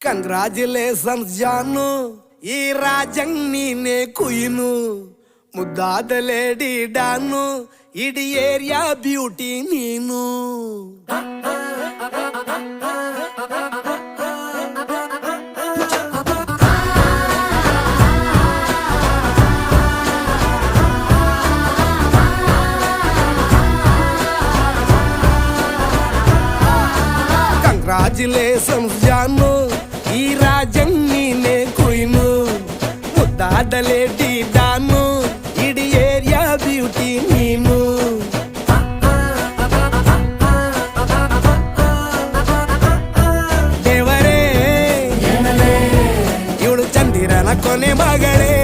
Congratulations ಜಾನು, ಈ ರಾಜಂಗ್ ನೀನೆ ಕುಯ್ನು, ಮುದ್ದಾದ ಲೇಡಿ ಡಾನು, ಇಡೀ ಏರಿಯಾ ಬ್ಯೂಟಿ ನೀನು. ಕಂಗ್ರಾಚುಲೇಷನ್ಸ್ ಜಾನು, ಈ ರಾಜಂಗ್ ನೀನೆ ಕುಯ್ನು, ಮುದ್ದಾದ ಲೇಡಿ ಡಾನು, ಇಡೀ ಏರಿಯಾ ಬ್ಯೂಟಿ ನೀನು. ದೇವರೇ ಇವಳು ಚಂದಿರನ ಕೊನೆ ಮಗಳೇ,